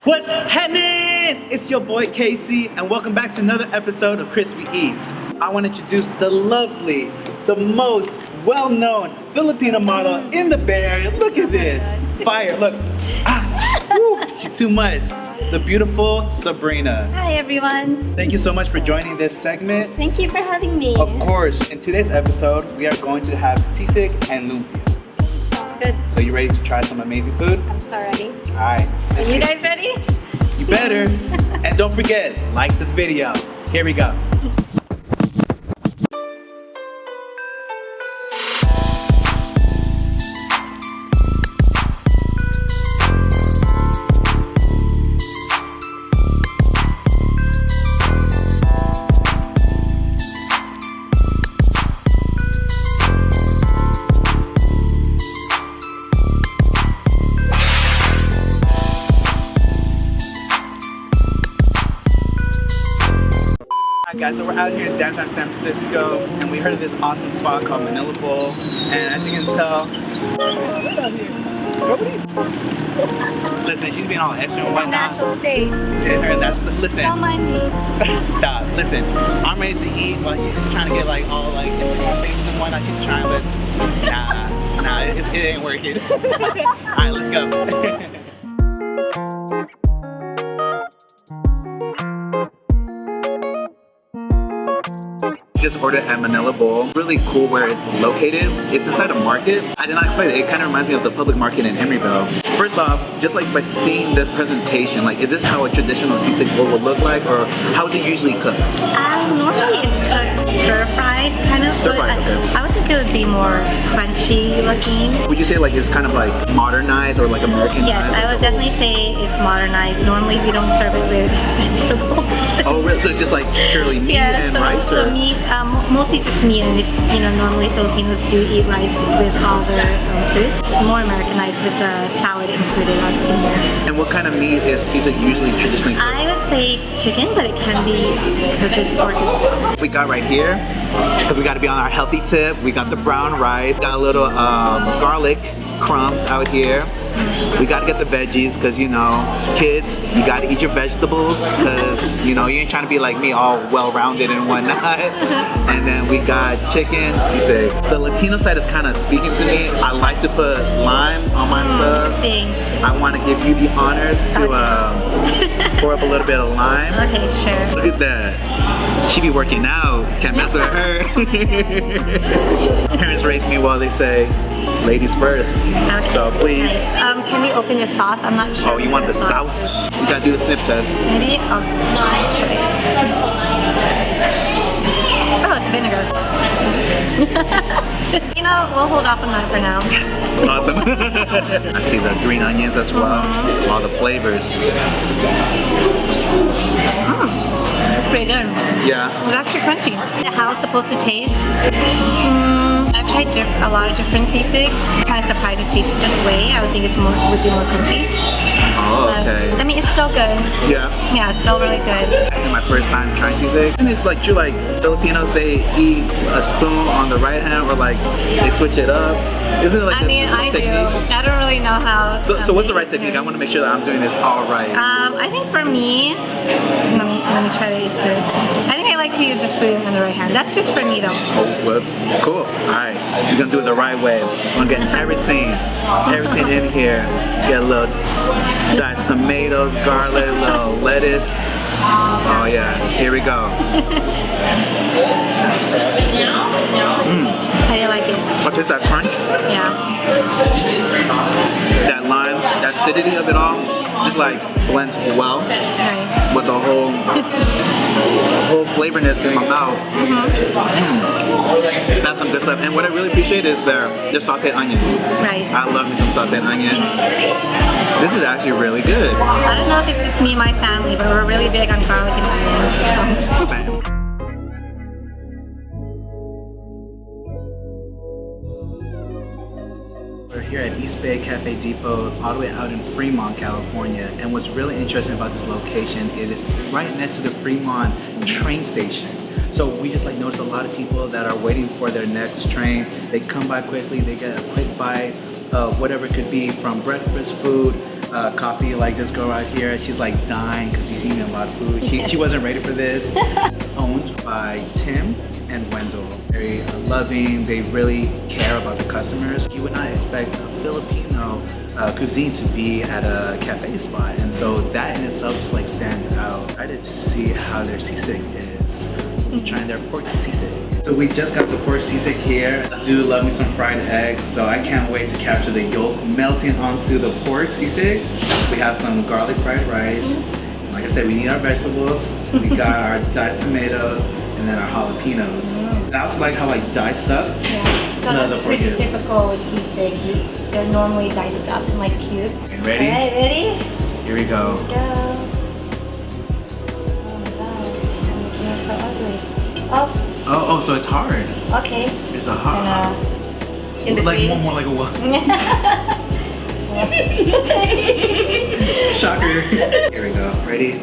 What's happening? It's your boy Khaysie, and welcome back to another episode of KRISPY EATZ. I want to introduce the lovely, the most well-known Filipino model in the Bay Area. Look at this. Fire, look. She's too much. The beautiful Sabrina. Hi everyone. Thank you so much for joining this segment. Thank you for having me. Of course, in today's episode, we are going to have sisig and lumpia. Good. So you ready to try some amazing food? I'm so ready. Alright. Are you guys ready? You better. And don't forget, like this video. Here we go. Guys, so we're out here in downtown San Francisco, and we heard of this awesome spot called Manila Bowl. And as you can tell, listen, she's being all extra and whatnot. Natural state. Listen. Don't mind me. Stop. Listen, I'm ready to eat, but she's just trying to get like all like Instagram famous and whatnot. She's trying, but nah, it ain't working. All right, let's go. Just ordered at Manila Bowl. Really cool where it's located. It's inside a market. I did not expect it. It kind of reminds me of the public market in Emeryville. First off, just like by seeing the presentation, like is this how a traditional sisig bowl would look like, or how is it usually cooked? Normally it's cooked stir-fried kind of. So Stir-fried, okay. I would think it would be more crunchy looking. Would you say like it's kind of like modernized or like Americanized? Yes, I would definitely say it's modernized. Normally we don't serve it with vegetables. Oh, really? So it's just like purely meat and rice? So meat, mostly just meat, and if, you know, normally Filipinos do eat rice with all their foods. It's more Americanized with the salad included in here. And what kind of meat is sisig usually traditionally cooked? I would say chicken, but it can be cooked with pork as well. We got right here, because we got to be on our healthy tip. We got the brown rice, got a little garlic crumbs out here. We got to get the veggies, because you know, kids, you got to eat your vegetables, because you know, you ain't trying to be like me, all well-rounded and whatnot. And then we got chicken, sisig. The Latino side is kind of speaking to me. I like to put lime on my stuff. Interesting. I want to give you the honors to pour up a little bit of lime. Okay, sure. Look at that. She be working out. Can't mess with her. Parents raise me well. They say, ladies first. Okay. So please. Can you open your sauce? I'm not sure. Oh, you want the sauce? You gotta do the sniff test. Maybe? Oh, it's vinegar. You know, we'll hold off on that for now. Yes. Awesome. I see the green onions as well. All the flavors. It's pretty good. Yeah. It's actually crunchy. How it's supposed to taste? I've tried a lot of different sisigs. Kind of surprised it tastes this way. I would think it would be more crunchy. Oh, okay. I mean, it's still good. Yeah. Yeah, it's still really good. This is my first time trying sisig. Isn't it like true, like Filipinos, they eat a spoon on the right hand, or like they switch it up? Isn't it like I mean, I technique? do. I don't really know how. So what's the right technique? I want to make sure that I'm doing this all right. I think for me, let me try to use it. I think I like to use the spoon on the right hand. That's just for me though. Oh, well, that's cool. All right, you're gonna do it the right way. I'm gonna get everything in here. Get a little diced tomatoes, garlic, a little lettuce. Oh yeah, here we go. How do you like it? What is that crunch? Yeah. That lime, that acidity of it all, just like blends well Right. with the whole flavorness in my mouth. That's some good stuff. And what I really appreciate is their sauteed onions. Right. I love me some sauteed onions. This is actually really good. I don't know if it's just me and my family, but we're really big on garlic and onions. So. Same. We're here at East Bay Cafe Depot, all the way out in Fremont, California. And what's really interesting about this location, it is right next to the Fremont train station. So we just like notice a lot of people that are waiting for their next train. They come by quickly, they get a quick bite of whatever it could be, from breakfast food coffee like this girl right here. She's like dying because she's eating a lot of food. She wasn't ready for this. It's owned by Tim and Wendell. Very loving. They really care about the customers. You would not expect a Filipino cuisine to be at a cafe spot, and so that in itself just like stands out. Excited to see how their sisig is. I'm trying their pork sisig. So we just got the pork sisig here. I do love me some fried eggs, so I can't wait to capture the yolk melting onto the pork sisig. We have some garlic fried rice. Like I said, we need our vegetables. We got our diced tomatoes and then our jalapenos. And I also like how like diced up. Yeah. So that's pretty typical with sisig. They're normally diced up in like cubes. Okay, ready? Alright, ready? Here we go. Here we go. Oh my god. It's so ugly. Oh, so it's hard. Okay. It's a hard. In between. Like more like a what? Shocker. Here we go. Ready?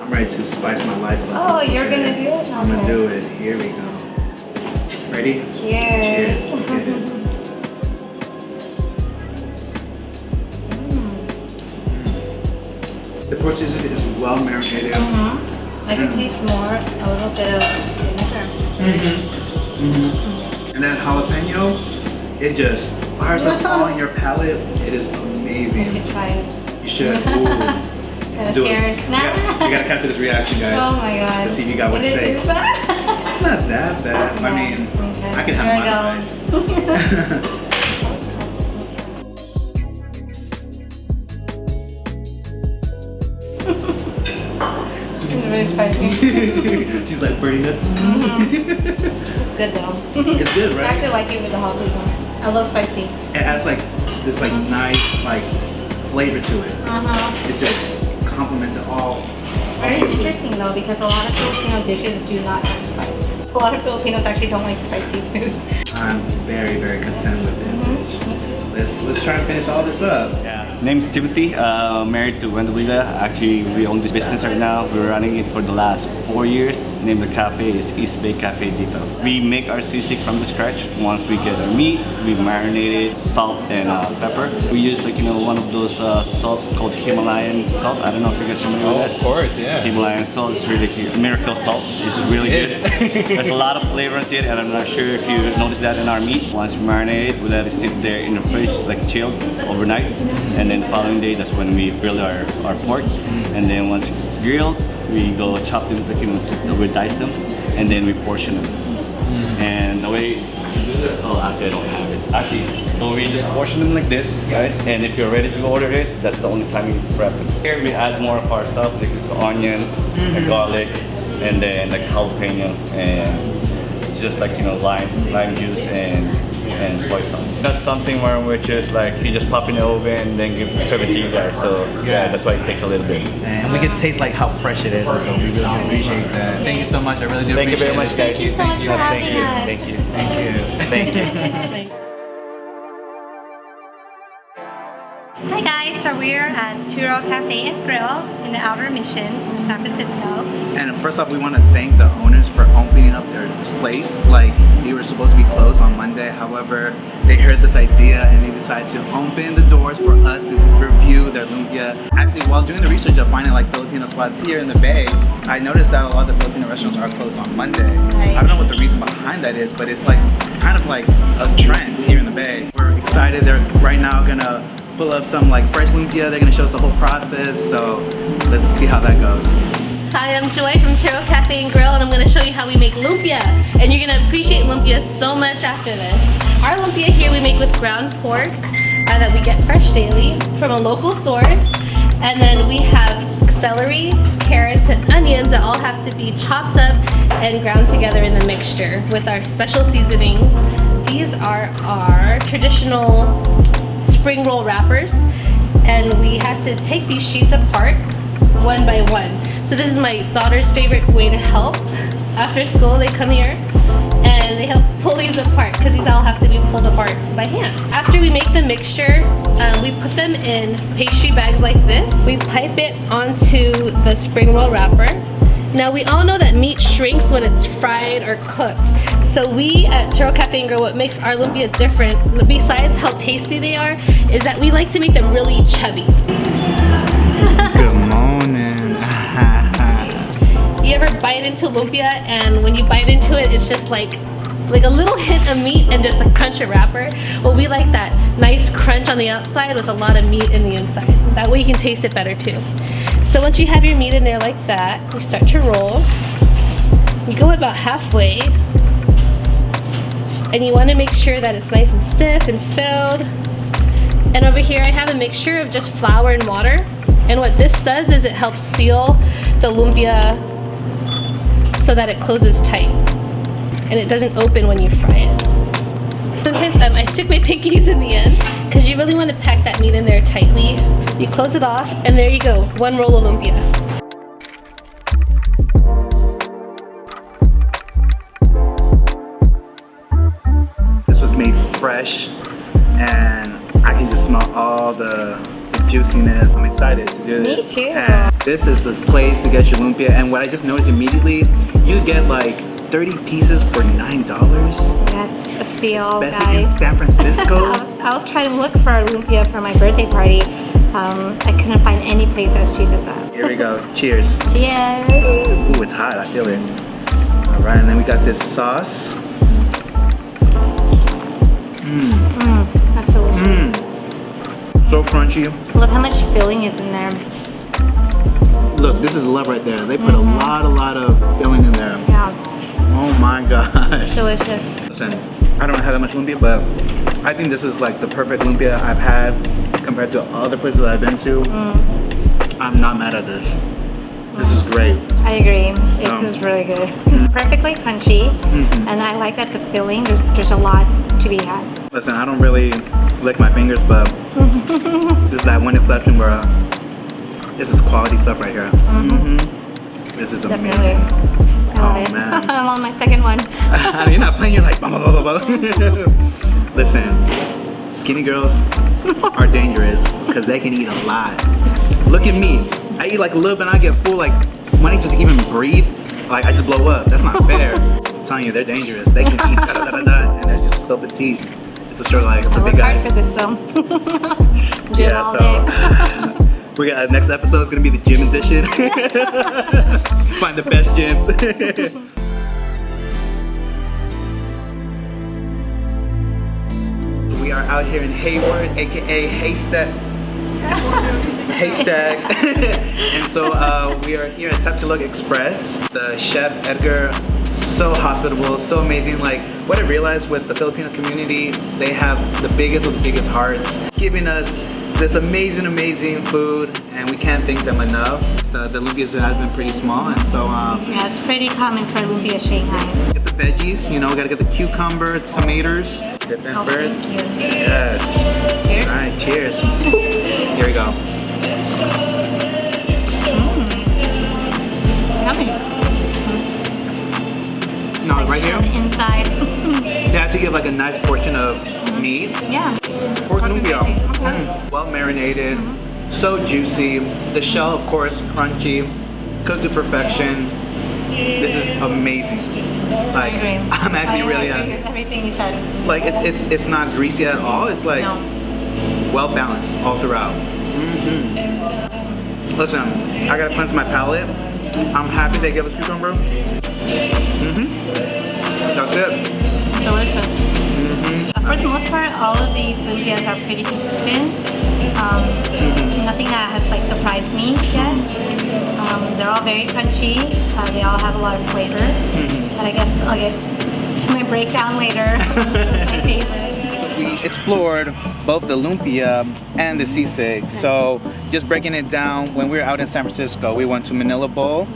I'm ready to spice my life up. Oh, you're gonna do it? I'm gonna do it. Here we go. Ready? Cheers. Cheers. Let's get it. The pork sisig is well marinated. I can taste more, a little bit of vinegar. And then jalapeno, it just fires up all in your palate. It is amazing. You should try it. You should. Kind of Do scared. it. You gotta capture this reaction, guys. Oh my god. Let's see if you got what it takes. It's not that bad. I mean, okay. I can have my spice. It's really spicy. She's like birdie nuts. It's good though. It's good, right? I actually like it with the jalapeno. I love spicy. It adds like this like nice like flavor to it. It just complements it all. Very interesting though, because a lot of Filipino dishes do not have spice. A lot of Filipinos actually don't like spicy food. I'm very, very content with this dish. Let's try and finish all this up. Name's Timothy, married to Wendell. Actually, we own this business right now. We're running it for the last 4 years. The name of the cafe is East Bay Cafe Dito. We make our sisig from the scratch. Once we get our meat, we marinate it, salt and pepper. We use like, you know, one of those salt called Himalayan salt. I don't know if you guys familiar with that. Of course, yeah. Himalayan salt is really cute. Miracle salt is really good. There's a lot of flavor to it, and I'm not sure if you noticed that in our meat. Once we marinate it, we let it sit there in the fridge, like chilled overnight. And then the following day, that's when we grill our pork. And then once it's grilled, we go chop them, like, you know, we dice them, and then we portion them. And the way, oh, actually I don't have it. Actually, so we just portion them like this, right? And if you're ready to order it, that's the only time you prep it. Here we add more of our stuff, like the onion, the garlic, and then like jalapeno, and just like, you know, lime juice and soy sauce. That's something where we're just like, you just pop in the oven and then serve it to you guys. So yeah, that's why it takes a little bit. And we can taste like how fresh it is, so we really appreciate that. Thank you so much. I really do appreciate it. Thank you very much, guys. Thank you so much for having us. Thank you. Thank you. Thank you. Hi guys, so we're at Turo Cafe and Grill in the Outer Mission, San Francisco. And first off, we want to thank the owners for opening up their place. Like, they were supposed to be closed on Monday. However, they heard this idea and they decided to open the doors for us to review their lumpia. Actually, while doing the research of finding like Filipino spots here in the Bay, I noticed that a lot of the Filipino restaurants are closed on Monday. Right. I don't know what the reason behind that is, but it's like kind of like a trend here in the Bay. We're excited. They're right now gonna pull up some like fresh lumpia. They're gonna show us the whole process, so let's see how that goes. Hi, I'm Joy from Turo Cafe and Grill, and I'm going to show you how we make lumpia. And you're going to appreciate lumpia so much after this. Our lumpia here we make with ground pork that we get fresh daily from a local source. And then we have celery, carrots, and onions that all have to be chopped up and ground together in the mixture with our special seasonings. These are our traditional spring roll wrappers, and we have to take these sheets apart one by one. So this is my daughter's favorite way to help. After school, they come here and they help pull these apart because these all have to be pulled apart by hand. After we make the mixture, we put them in pastry bags like this. We pipe it onto the spring roll wrapper, Now we all know that meat shrinks when it's fried or cooked. So we at Turo Cafe and Grill, what makes our lumpia different, besides how tasty they are, is that we like to make them really chubby. Good morning. You ever bite into lumpia and when you bite into it, it's just like a little hint of meat and just a crunch of wrapper? Well, we like that nice crunch on the outside with a lot of meat in the inside. That way you can taste it better too. So once you have your meat in there like that, you start to roll. You go about halfway. And you want to make sure that it's nice and stiff and filled. And over here I have a mixture of just flour and water. And what this does is it helps seal the lumpia so that it closes tight. And it doesn't open when you fry it. Sometimes I stick my pinkies in the end because you really want to pack that meat in there tightly. You close it off and there you go, one roll of lumpia. This was made fresh and I can just smell all the juiciness. I'm excited to do this. Me too. And this is the place to get your lumpia, and what I just noticed immediately, you get like 30 pieces for $9. That's a steal, Especially in guys. San Francisco. I was trying to look for lumpia for my birthday party. I couldn't find any place as cheap as that. Here we go. Cheers. Cheers. Ooh, it's hot. I feel it. All right, and then we got this sauce. That's delicious. So crunchy. Look how much filling is in there. Look, this is love right there. They put a lot of filling in there. Yeah, Oh my gosh. it's delicious. Listen, I don't have that much lumpia, but I think this is like the perfect lumpia I've had compared to other places I've been to. I'm not mad at this. This is great. I agree. This is really good. Perfectly crunchy, and I like that the filling. There's a lot to be had. Listen, I don't really lick my fingers, but this is that one exception where this is quality stuff right here. This is amazing. Definitely. Oh it. man. I'm on my second one. You're not playing, you're like, bah, bah, bah, bah, bah. Listen, skinny girls are dangerous because they can eat a lot. Look at me. I eat like a little bit and I get full. Like when I just even breathe, like I just blow up. That's not fair. I'm telling you, they're dangerous. They can eat da da da da da, and they're just so petite. It's a struggle like for big guys. For this though. Yeah, so we got next episode is gonna be the gym edition. Find the best gyms. We are out here in Hayward, aka Haystack. And so we are here at Tapsilog Express. The chef Edgar, so hospitable, so amazing. Like what I realized with the Filipino community, they have the biggest of the biggest hearts, giving us this amazing food, and we can't thank them enough. The lumpias has been pretty small, and so yeah, it's pretty common for lumpia Shanghai. get the veggies. You know, we gotta get the cucumber, tomatoes. Sip in first. Thank you. Yes. Cheers. All right, cheers. Here we go. Yummy. No, right here. The inside. They have to give like a nice portion of meat. Yeah. Pork lumpia. Okay. Well marinated, so juicy. The shell, of course, crunchy, cooked to perfection. This is amazing. Like, I agree. I'm actually really agree with everything you said. like it's not greasy at all. It's like well balanced all throughout. Listen, I gotta cleanse my palate. I'm happy they gave us cucumber. That's it. Delicious. For the most part, all of these lumpias are pretty consistent. Nothing that has like surprised me yet. They're all very crunchy. They all have a lot of flavor. But I guess I'll get to my breakdown later. My favorite. We explored both the lumpia and the sisig. So just breaking it down, when we were out in San Francisco, we went to Manila Bowl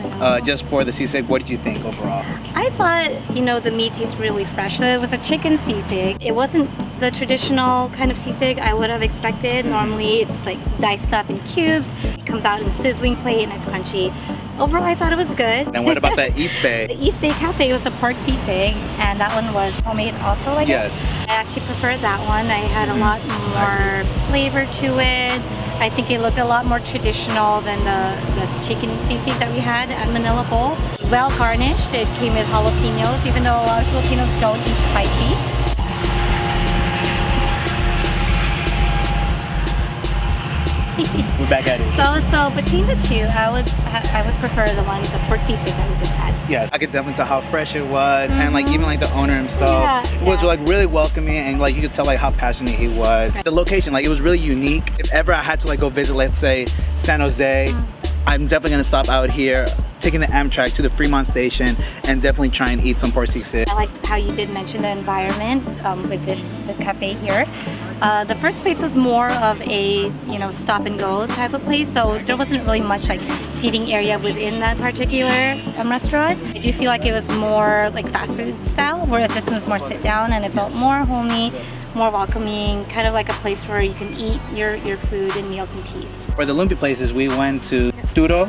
just for the sisig. What did you think overall? I thought, you know, the meat tastes really fresh. So it was a chicken sisig. It wasn't the traditional kind of sisig I would have expected. Normally it's like diced up in cubes, it comes out in a sizzling plate and it's crunchy. Overall, I thought it was good. And what about the East Bay? The East Bay Cafe was a pork sisig, and that one was homemade also, I guess. Yes. I actually preferred that one. I had a lot more flavor to it. I think it looked a lot more traditional than the chicken sisig that we had at Manila Bowl. Well garnished. It came with jalapenos, even though a lot of Filipinos don't eat spicy. We're back at it. So between the two, I would prefer the pork sisig that we just had. Yes, I could definitely tell how fresh it was, and like even like the owner himself was like really welcoming, and like you could tell like how passionate he was. The location, like it was really unique. If ever I had to like go visit, let's say San Jose, I'm definitely gonna stop out here, taking the Amtrak to the Fremont station, and definitely try and eat some pork sisig. I like how you did mention the environment with the cafe here. The first place was more of a stop and go type of place, so there wasn't really much like seating area within that particular restaurant. I do feel like it was more like fast food style, whereas this one was more sit down, and it felt more homey, more welcoming, kind of like a place where you can eat your food and meals in peace. For the Lumpia places, we went to Turo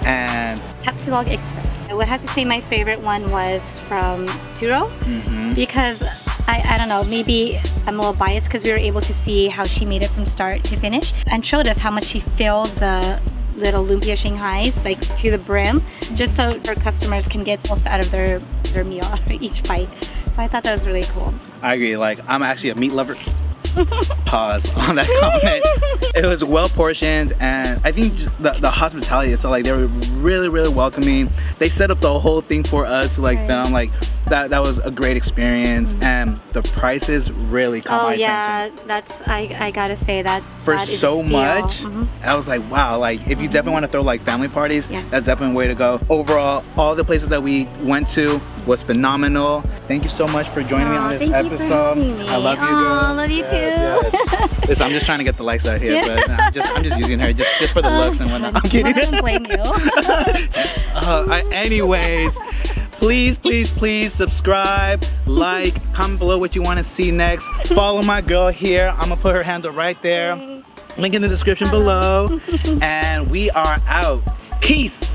and Tapsilog Express. I would have to say my favorite one was from Turo because I don't know, maybe I'm a little biased because we were able to see how she made it from start to finish and showed us how much she filled the little lumpia Shanghais like to the brim, just so her customers can get most out of their meal after each bite. So I thought that was really cool. I agree, like I'm actually a meat lover. Pause on that comment. It was well portioned, and I think just the hospitality, so like they were really welcoming. They set up the whole thing for us to like film, like that was a great experience, and the prices really caught my attention. That's I gotta say that for that is so a steal. much. I was like, wow, like if you definitely want to throw like family parties, that's definitely a way to go. Overall, all the places that we went to was phenomenal. Thank you so much for joining me on this episode. I love you, girl. I love you too. Yes. Listen, I'm just trying to get the likes out here, but I'm just using her just for the looks and whatnot. I'm kidding. I don't blame you. Anyways, please subscribe, like, comment below what you want to see next. Follow my girl here. I'm gonna put her handle right there. Link in the description below. And we are out. Peace.